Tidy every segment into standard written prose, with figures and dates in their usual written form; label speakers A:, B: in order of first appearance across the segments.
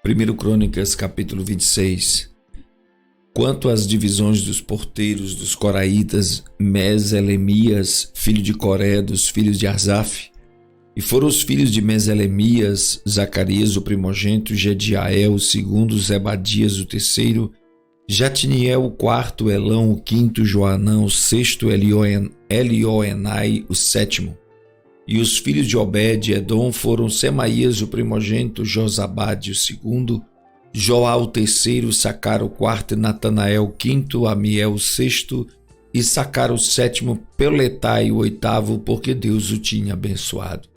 A: 1 Crônicas, capítulo 26. Quanto às divisões dos porteiros, dos coraitas, Meselemias, filho de Coré, dos filhos de Asaf, e foram os filhos de Meselemias, Zacarias, o primogênito, Jediael, o segundo, Zebadias, o terceiro, Jatiniel, o quarto, Elão, o quinto, Joanã, o sexto, Elioenai, o sétimo. E os filhos de Obed-Edom foram Semaías, o primogênito, Josabade, o segundo, Joá, o terceiro, Sacar, o quarto, Natanael, o quinto, Amiel, o sexto, e Sacar, o sétimo, Peletai, o oitavo, porque Deus o tinha abençoado.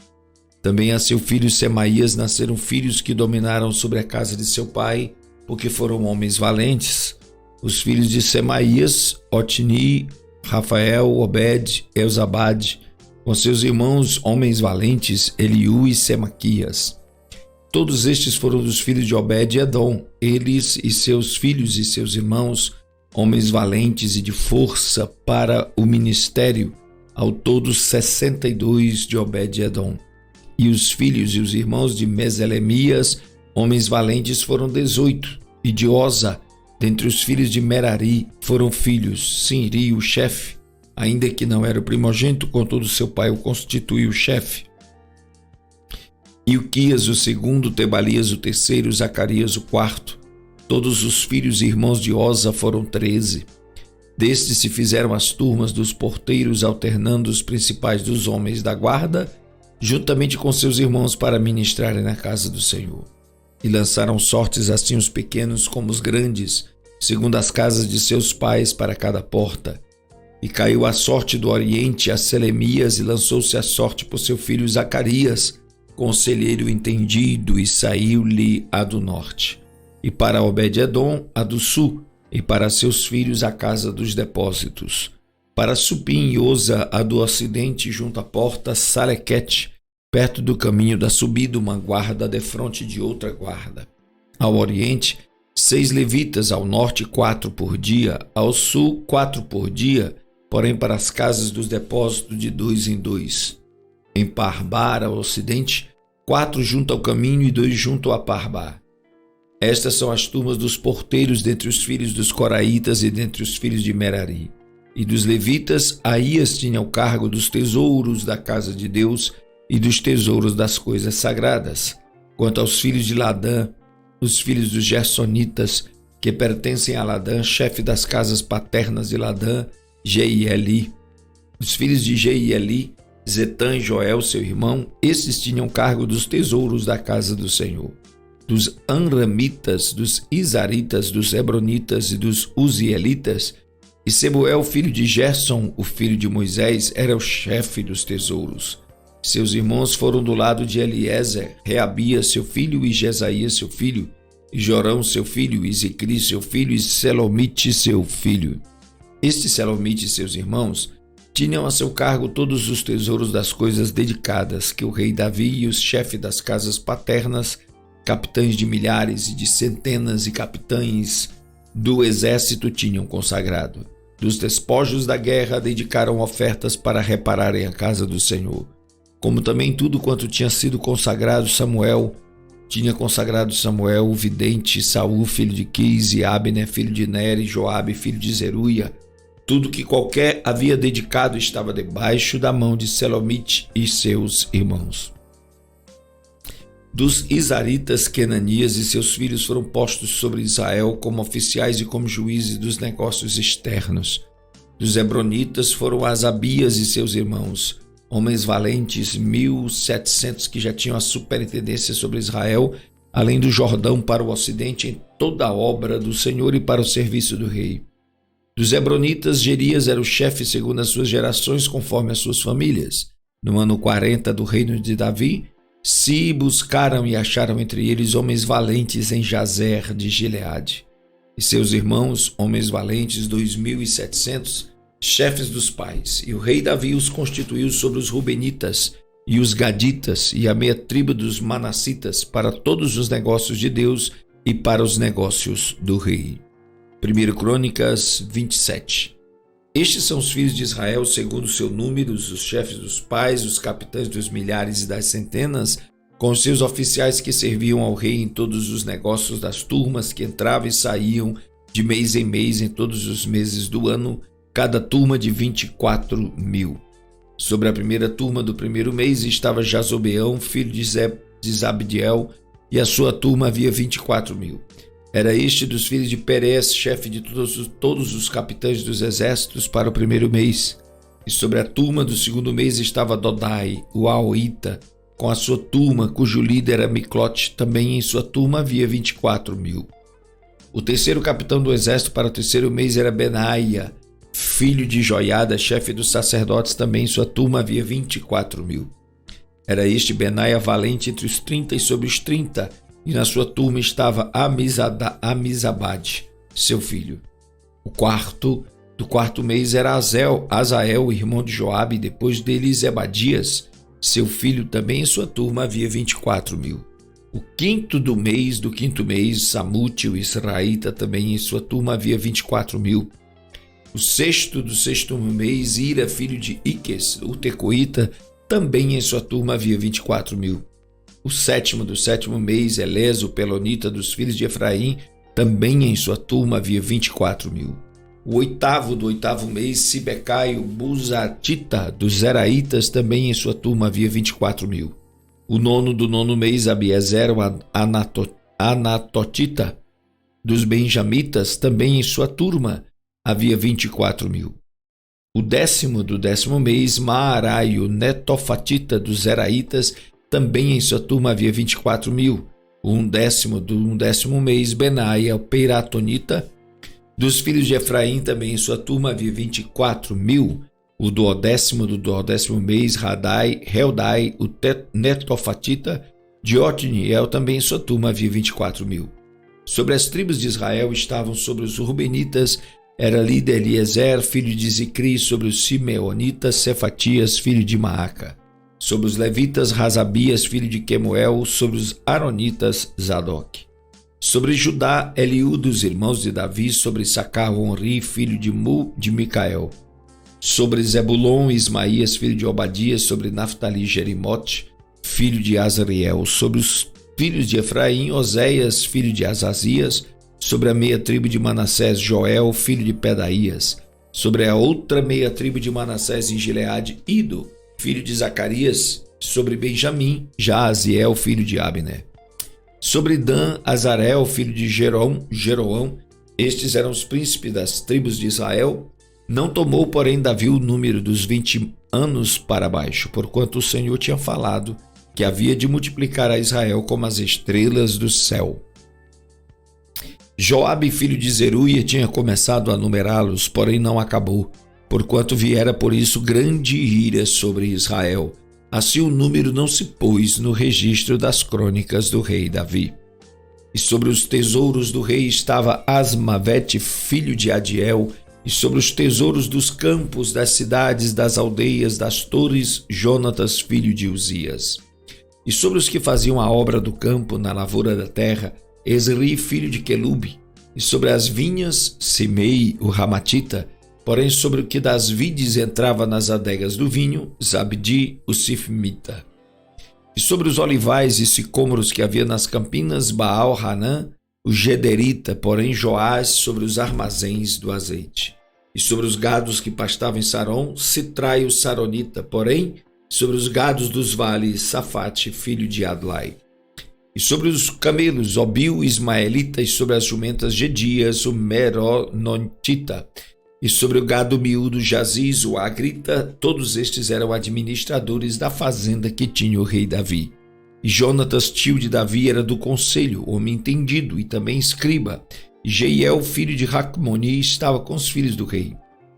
A: Também a seu filho Semaías nasceram filhos que dominaram sobre a casa de seu pai, porque foram homens valentes. Os filhos de Semaías, Otni, Rafael, Obed, Elzabade, com seus irmãos homens valentes, Eliú e Semaquias. Todos estes foram dos filhos de Obed-Edom, eles e seus filhos e seus irmãos, homens valentes e de força para o ministério, ao todo 62 de Obed-Edom. E os filhos e os irmãos de Meselemias, homens valentes, foram 18, e de Oza, dentre os filhos de Merari, foram filhos Sinri, o chefe, ainda que não era o primogênito, contudo seu pai o constituiu chefe. Ilquias, o segundo, Tebalias, o terceiro, Zacarias, o quarto. Todos os filhos e irmãos de Oza foram 13. Destes se fizeram as turmas dos porteiros, alternando os principais dos homens da guarda, juntamente com seus irmãos, para ministrarem na casa do Senhor. E lançaram sortes assim os pequenos como os grandes, segundo as casas de seus pais, para cada porta. E caiu a sorte do oriente a Selemias, e lançou-se a sorte por seu filho Zacarias, conselheiro entendido, e saiu-lhe a do norte. E para Obed-Edom, a do sul, e para seus filhos a casa dos depósitos. Para Supim e Oza, a do ocidente, junto à porta Salequete, perto do caminho da subida, uma guarda defronte de outra guarda. Ao oriente, 6 levitas, ao norte 4 por dia, ao sul 4 por dia, porém para as casas dos depósitos de 2 em 2. Em Parbar, ao ocidente, 4 junto ao caminho e 2 junto a Parbar. Estas são as turmas dos porteiros dentre os filhos dos coraitas e dentre os filhos de Merari. E dos levitas, Aías tinha o cargo dos tesouros da casa de Deus e dos tesouros das coisas sagradas. Quanto aos filhos de Ladã, os filhos dos Gersonitas, que pertencem a Ladã, chefe das casas paternas de Ladã, Jeieli. Os filhos de Jeieli, Zetã e Joel, seu irmão, esses tinham cargo dos tesouros da casa do Senhor. Dos Anramitas, dos Izaritas, dos Hebronitas e dos Uzielitas, e Sebuel, filho de Gerson, o filho de Moisés, era o chefe dos tesouros. Seus irmãos foram do lado de Eliezer, Reabias, seu filho, e Jesaías, seu filho, e Jorão, seu filho, e Zicri, seu filho, e Selomite, seu filho. Este Selomite e seus irmãos tinham a seu cargo todos os tesouros das coisas dedicadas que o rei Davi e os chefes das casas paternas, capitães de milhares e de centenas e capitães do exército tinham consagrado. Dos despojos da guerra dedicaram ofertas para repararem a casa do Senhor. Como também tudo quanto tinha sido consagrado tinha consagrado Samuel, o vidente, Saul, filho de Quis, e Abner, filho de Ner, e Joabe, filho de Zeruia. Tudo que qualquer havia dedicado estava debaixo da mão de Selomite e seus irmãos. Dos Izaritas, Quenanias e seus filhos foram postos sobre Israel como oficiais e como juízes dos negócios externos. Dos Hebronitas foram Asabias e seus irmãos, homens valentes, 1.700 que já tinham a superintendência sobre Israel, além do Jordão para o ocidente, em toda a obra do Senhor e para o serviço do rei. Dos Hebronitas, Jerias era o chefe segundo as suas gerações, conforme as suas famílias. No ano 40 do reino de Davi, se buscaram e acharam entre eles homens valentes em Jazer de Gileade. E seus irmãos, homens valentes, 2.700, chefes dos pais. E o rei Davi os constituiu sobre os Rubenitas e os Gaditas e a meia tribo dos Manassitas para todos os negócios de Deus e para os negócios do rei. 1 Crônicas 27. Estes são os filhos de Israel, segundo seu número, os chefes dos pais, os capitães dos milhares e das centenas, com os seus oficiais que serviam ao rei em todos os negócios das turmas que entravam e saíam de mês em mês em todos os meses do ano, cada turma de 24.000. Sobre a primeira turma do primeiro mês estava Jazobeão, filho de Zabdiel, e a sua turma havia 24.000. Era este dos filhos de Perez, chefe de todos os capitães dos exércitos para o primeiro mês. E sobre a turma do segundo mês estava Dodai, o Aoita, com a sua turma, cujo líder era Miclote, também em sua turma havia 24.000. O terceiro capitão do exército para o terceiro mês era Benaia, filho de Joiada, chefe dos sacerdotes, também em sua turma havia 24.000. Era este Benaia valente entre os 30 e sobre os 30, e na sua turma estava Amizabade, seu filho. Do quarto mês era Azael, irmão de Joabe, e depois dele Zebadias, seu filho, também em sua turma havia 24.000. O quinto do quinto mês, Samute, o israelita, também em sua turma havia 24.000. O sexto do sexto mês, Ira, filho de Iques, o tecoíta, também em sua turma havia 24.000. O sétimo do sétimo mês, Eleso, o pelonita dos filhos de Efraim, também em sua turma havia 24.000. O oitavo do oitavo mês, Sibecai, o Buzatita dos Zeraitas, também em sua turma havia 24.000. O nono do nono mês, Abiezer, o Anatotita dos Benjamitas, também em sua turma havia 24.000. O décimo do décimo mês, Maarai, o Netofatita dos Zeraitas, também em sua turma havia 24.000. O undécimo do undécimo mês, Benaia, o Piratonita dos filhos de Efraim, também em sua turma havia 24.000. O duodécimo do duodécimo mês, Heldai, o Netofatita de Otniel, também em sua turma havia 24.000. Sobre as tribos de Israel estavam sobre os Rubenitas, era líder Eliezer, filho de Zicri, sobre os Simeonitas, Cefatias, filho de Maaca. Sobre os levitas, Razabias, filho de Quemuel, sobre os aronitas, Zadok. Sobre Judá, Eliú dos irmãos de Davi, sobre Sacar, Onri, filho de Micael. Sobre Zebulon, Ismaías, filho de Obadias, sobre Naftali, Jerimote, filho de Azariel. Sobre os filhos de Efraim, Oséias, filho de Azazias, sobre a meia tribo de Manassés, Joel, filho de Pedaías. Sobre a outra meia tribo de Manassés em Gileade, Ido, filho de Zacarias. Sobre Benjamim, Jaaziel, filho de Abner. Sobre Dan, Azarel, filho de Jeroão. Estes eram os príncipes das tribos de Israel. Não tomou, porém, Davi o número dos 20 anos para baixo, porquanto o Senhor tinha falado que havia de multiplicar a Israel como as estrelas do céu. Joabe, filho de Zeruia, tinha começado a numerá-los, porém não acabou, porquanto viera por isso grande ira sobre Israel. Assim o número não se pôs no registro das crônicas do rei Davi. E sobre os tesouros do rei estava Asmavete, filho de Adiel, e sobre os tesouros dos campos, das cidades, das aldeias, das torres, Jonatas, filho de Uzias. E sobre os que faziam a obra do campo, na lavoura da terra, Esri, filho de Quelube. E sobre as vinhas, Simei, o Ramatita. Porém, sobre o que das vides entrava nas adegas do vinho, Zabdi, o Sifmita. E sobre os olivais e sicômoros que havia nas campinas, Baal-Hanã, o Gederita, porém Joás, sobre os armazéns do azeite. E sobre os gados que pastavam em Saron, Sitrai, o Saronita, porém sobre os gados dos vales, Safate, filho de Adlai. E sobre os camelos, Obil, Ismaelita, e sobre as jumentas, Gedias, o Meronontita. E sobre o gado miúdo, Jaziz, o Agrita, todos estes eram administradores da fazenda que tinha o rei Davi. E Jonatas, tio de Davi, era do conselho, homem entendido e também escriba. E Jeiel, filho de Racmoni, estava com os filhos do rei.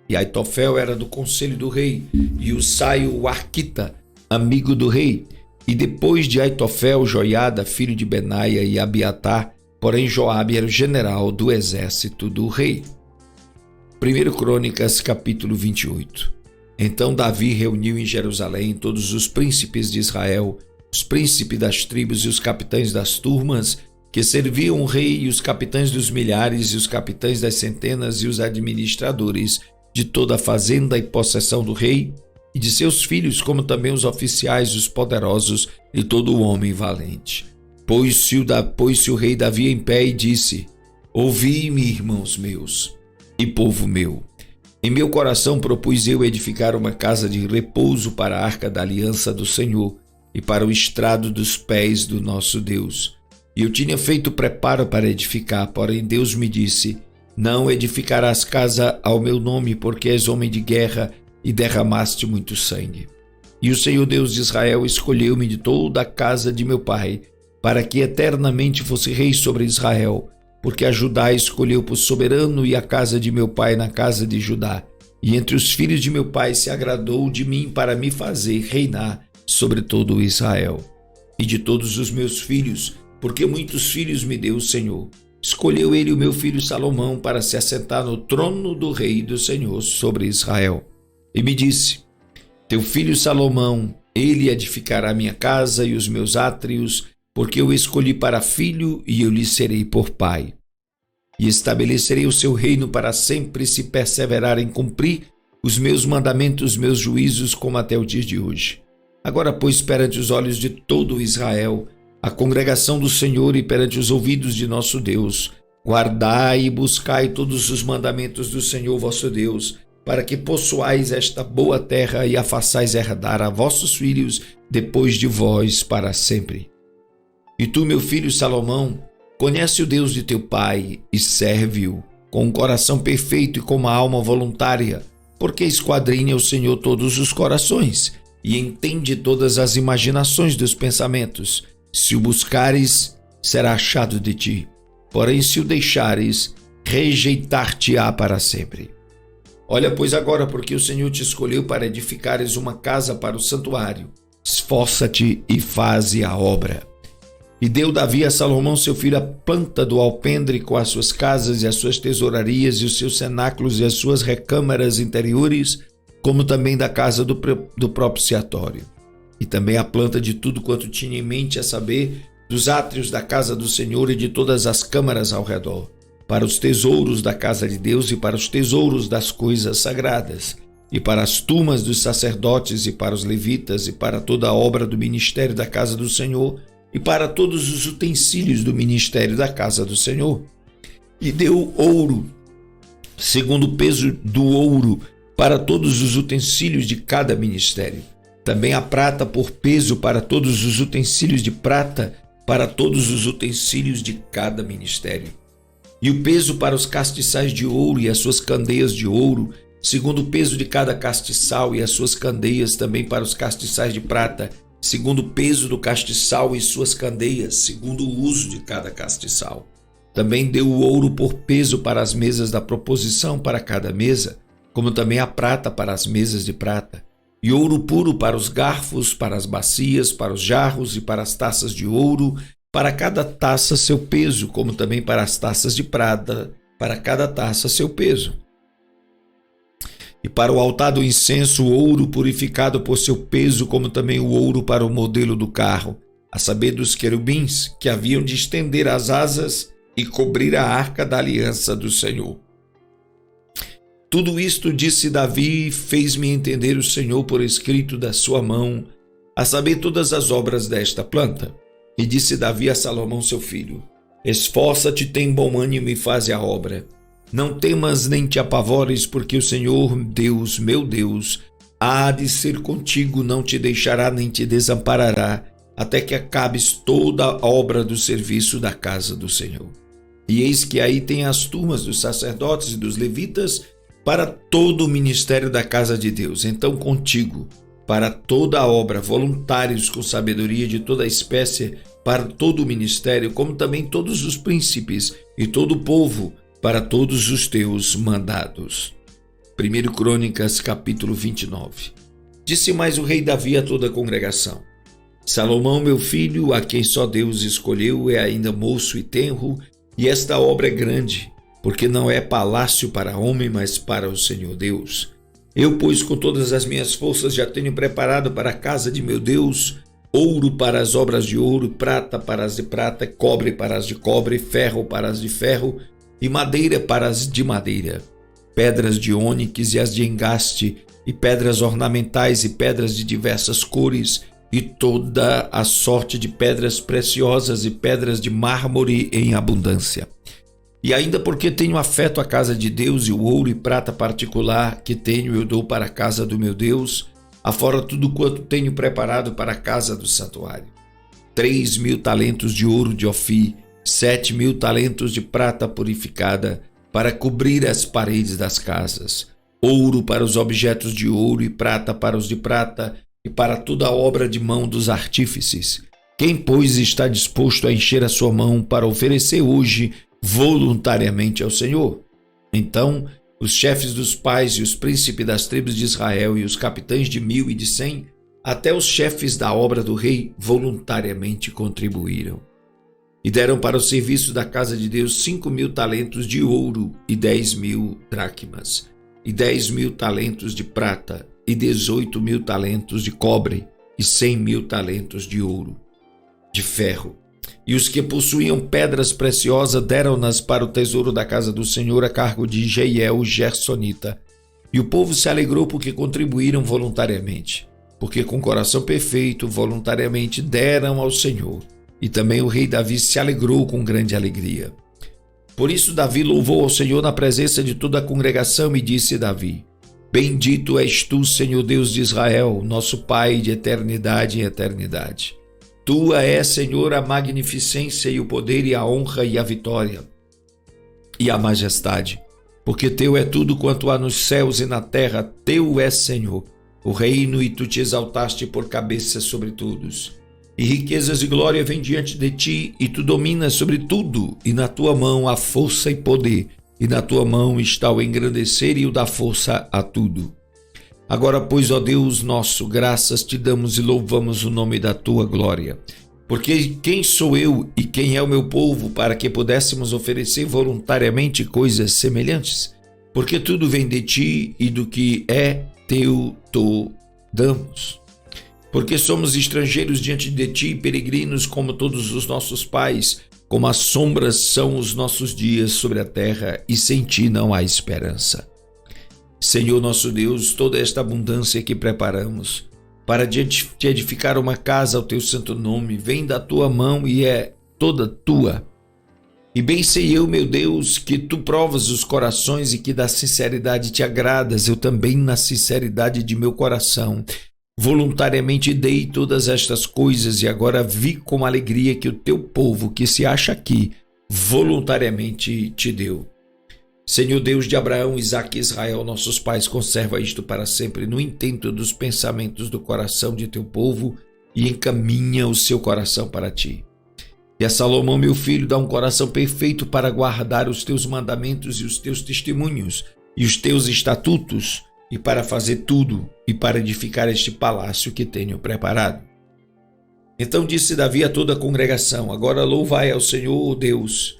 A: E Aitofel era do conselho do rei, e Usai, o Arquita, amigo do rei. E depois de Aitofel, Joiada, filho de Benaia, e Abiatar, porém Joabe era o general do exército do rei. 1 Crônicas, capítulo 28. Então Davi reuniu em Jerusalém todos os príncipes de Israel, os príncipes das tribos e os capitães das turmas que serviam o rei, e os capitães dos milhares e os capitães das centenas e os administradores de toda a fazenda e possessão do rei, e de seus filhos, como também os oficiais, os poderosos e todo o homem valente. Pôs-se o rei Davi em pé e disse: ouvi-me, irmãos meus e povo meu. Em meu coração propus eu edificar uma casa de repouso para a arca da aliança do Senhor e para o estrado dos pés do nosso Deus. E eu tinha feito preparo para edificar, porém Deus me disse: não edificarás casa ao meu nome, porque és homem de guerra e derramaste muito sangue. E o Senhor Deus de Israel escolheu-me de toda a casa de meu pai, para que eternamente fosse rei sobre Israel, porque a Judá escolheu por soberano e a casa de meu pai na casa de Judá. E entre os filhos de meu pai se agradou de mim para me fazer reinar sobre todo Israel. E de todos os meus filhos, porque muitos filhos me deu o Senhor, escolheu ele o meu filho Salomão para se assentar no trono do rei do Senhor sobre Israel. E me disse: teu filho Salomão, ele edificará minha casa e os meus átrios, porque eu escolhi para filho e eu lhe serei por pai. E estabelecerei o seu reino para sempre, se perseverar em cumprir os meus mandamentos, os meus juízos, como até o dia de hoje. Agora, pois, perante os olhos de todo Israel, a congregação do Senhor, e perante os ouvidos de nosso Deus, guardai e buscai todos os mandamentos do Senhor vosso Deus, para que possuais esta boa terra e a façais herdar a vossos filhos depois de vós para sempre. E tu, meu filho Salomão, conhece o Deus de teu pai e serve-o com um coração perfeito e com uma alma voluntária, porque esquadrinha o Senhor todos os corações e entende todas as imaginações dos pensamentos. Se o buscares, será achado de ti, porém se o deixares, rejeitar-te-á para sempre. Olha, pois, agora, porque o Senhor te escolheu para edificares uma casa para o santuário. Esforça-te e faze a obra. E deu Davi a Salomão seu filho a planta do alpendre, com as suas casas e as suas tesourarias e os seus cenáculos e as suas recâmaras interiores, como também da casa do propiciatório. E também a planta de tudo quanto tinha em mente, a saber, dos átrios da casa do Senhor e de todas as câmaras ao redor, para os tesouros da casa de Deus e para os tesouros das coisas sagradas, e para as tumas dos sacerdotes e para os levitas e para toda a obra do ministério da casa do Senhor e para todos os utensílios do ministério da casa do Senhor. E deu ouro, segundo o peso do ouro, para todos os utensílios de cada ministério. Também a prata por peso para todos os utensílios de prata, para todos os utensílios de cada ministério. E o peso para os castiçais de ouro e as suas candeias de ouro, segundo o peso de cada castiçal, e as suas candeias também para os castiçais de prata, segundo o peso do castiçal e suas candeias, segundo o uso de cada castiçal. Também deu o ouro por peso para as mesas da proposição para cada mesa, como também a prata para as mesas de prata, e ouro puro para os garfos, para as bacias, para os jarros e para as taças de ouro, para cada taça seu peso, como também para as taças de prata, para cada taça seu peso. E para o altar do incenso, o ouro purificado por seu peso, como também o ouro para o modelo do carro, a saber, dos querubins, que haviam de estender as asas e cobrir a arca da aliança do Senhor. Tudo isto, disse Davi, fez-me entender o Senhor por escrito da sua mão, a saber, todas as obras desta planta. E disse Davi a Salomão seu filho: esforça-te, tem bom ânimo e faze a obra. Não temas nem te apavores, porque o Senhor Deus, meu Deus, há de ser contigo, não te deixará nem te desamparará, até que acabes toda a obra do serviço da casa do Senhor. E eis que aí tem as turmas dos sacerdotes e dos levitas para todo o ministério da casa de Deus. Então contigo, para toda a obra, voluntários com sabedoria de toda a espécie, para todo o ministério, como também todos os príncipes e todo o povo, para todos os teus mandados. 1 Crônicas, capítulo 29. Disse mais o rei Davi a toda a congregação: Salomão, meu filho, a quem só Deus escolheu, é ainda moço e tenro, e esta obra é grande, porque não é palácio para homem, mas para o Senhor Deus. Eu, pois, com todas as minhas forças já tenho preparado para a casa de meu Deus ouro para as obras de ouro, prata para as de prata, cobre para as de cobre, ferro para as de ferro e madeira para as de madeira, pedras de ônix e as de engaste e pedras ornamentais e pedras de diversas cores, e toda a sorte de pedras preciosas e pedras de mármore em abundância. E ainda porque tenho afeto à casa de Deus, e o ouro e prata particular que tenho eu dou para a casa do meu Deus, afora tudo quanto tenho preparado para a casa do santuário. 3.000 talentos de ouro de Ofir, 7.000 talentos de prata purificada, para cobrir as paredes das casas, ouro para os objetos de ouro e prata para os de prata, e para toda a obra de mão dos artífices. Quem, pois, está disposto a encher a sua mão para oferecer hoje voluntariamente ao Senhor? Então os chefes dos pais e os príncipes das tribos de Israel e os capitães de 1.000 e de 100, até os chefes da obra do rei, voluntariamente contribuíram. E deram para o serviço da casa de Deus 5.000 talentos de ouro e 10.000 dracmas, e 10.000 talentos de prata, e 18.000 talentos de cobre, e 100.000 talentos de ouro, de ferro. E os que possuíam pedras preciosas deram-nas para o tesouro da casa do Senhor a cargo de Jeiel, Gersonita. E o povo se alegrou porque contribuíram voluntariamente, porque com coração perfeito voluntariamente deram ao Senhor. E também o rei Davi se alegrou com grande alegria. Por isso Davi louvou ao Senhor na presença de toda a congregação e disse Davi: Bendito és tu, Senhor Deus de Israel, nosso Pai de eternidade em eternidade. Tua é, Senhor, a magnificência e o poder e a honra e a vitória e a majestade, porque teu é tudo quanto há nos céus e na terra, teu é, Senhor, o reino, e tu te exaltaste por cabeça sobre todos. E riquezas e glória vêm diante de ti, e tu dominas sobre tudo, e na tua mão há força e poder, e na tua mão está o engrandecer e o dar força a tudo. Agora, pois, ó Deus nosso, graças te damos e louvamos o nome da tua glória. Porque quem sou eu e quem é o meu povo para que pudéssemos oferecer voluntariamente coisas semelhantes? Porque tudo vem de ti e do que é teu tu damos. Porque somos estrangeiros diante de ti, peregrinos como todos os nossos pais, como as sombras são os nossos dias sobre a terra, e sem ti não há esperança. Senhor nosso Deus, toda esta abundância que preparamos para te edificar uma casa ao teu santo nome, vem da tua mão e é toda tua. E bem sei eu, meu Deus, que tu provas os corações e que da sinceridade te agradas. Eu também, na sinceridade de meu coração, voluntariamente dei todas estas coisas, e agora vi com alegria que o teu povo que se acha aqui voluntariamente te deu. Senhor Deus de Abraão, Isaque e Israel, nossos pais, conserva isto para sempre no intento dos pensamentos do coração de teu povo e encaminha o seu coração para ti. E a Salomão, meu filho, dá um coração perfeito para guardar os teus mandamentos e os teus testemunhos e os teus estatutos, e para fazer tudo e para edificar este palácio que tenho preparado. Então disse Davi a toda a congregação: Agora louvai ao Senhor Deus.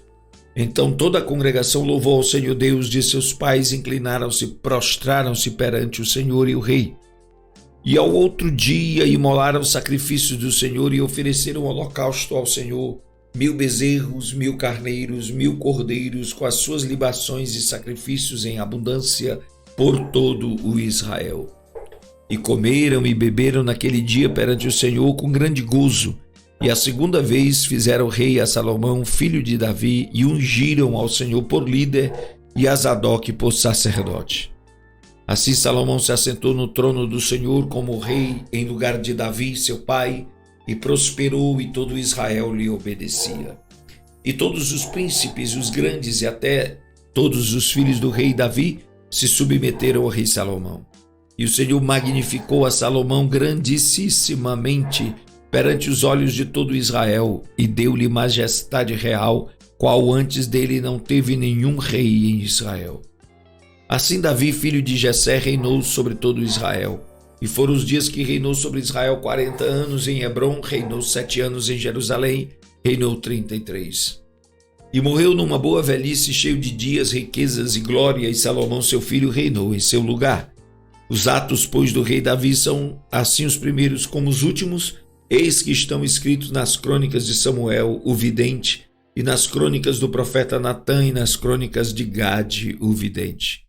A: Então toda a congregação louvou ao Senhor Deus de seus pais, inclinaram-se, prostraram-se perante o Senhor e o rei. E ao outro dia imolaram sacrifícios do Senhor e ofereceram holocausto ao Senhor, 1.000 bezerros, 1.000 carneiros, 1.000 cordeiros, com as suas libações e sacrifícios em abundância por todo o Israel. E comeram e beberam naquele dia perante o Senhor com grande gozo. E a segunda vez fizeram rei a Salomão, filho de Davi, e ungiram ao Senhor por líder e a Zadok por sacerdote. Assim Salomão se assentou no trono do Senhor como rei em lugar de Davi, seu pai, e prosperou, e todo Israel lhe obedecia. E todos os príncipes, os grandes e até todos os filhos do rei Davi se submeteram ao rei Salomão. E o Senhor magnificou a Salomão grandissimamente perante os olhos de todo Israel, e deu-lhe majestade real, qual antes dele não teve nenhum rei em Israel. Assim Davi, filho de Jessé, reinou sobre todo Israel. E foram os dias que reinou sobre Israel 40 anos em Hebrom, reinou 7 anos em Jerusalém, reinou 33. E morreu numa boa velhice, cheio de dias, riquezas e glória, e Salomão seu filho reinou em seu lugar. Os atos, pois, do rei Davi são assim os primeiros como os últimos, eis que estão escritos nas crônicas de Samuel, o vidente, e nas crônicas do profeta Natã, e nas crônicas de Gade, o vidente.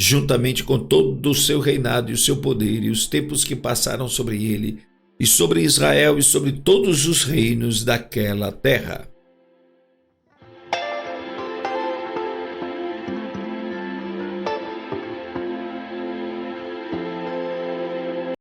A: juntamente com todo o seu reinado e o seu poder, e os tempos que passaram sobre ele, e sobre Israel e sobre todos os reinos daquela terra.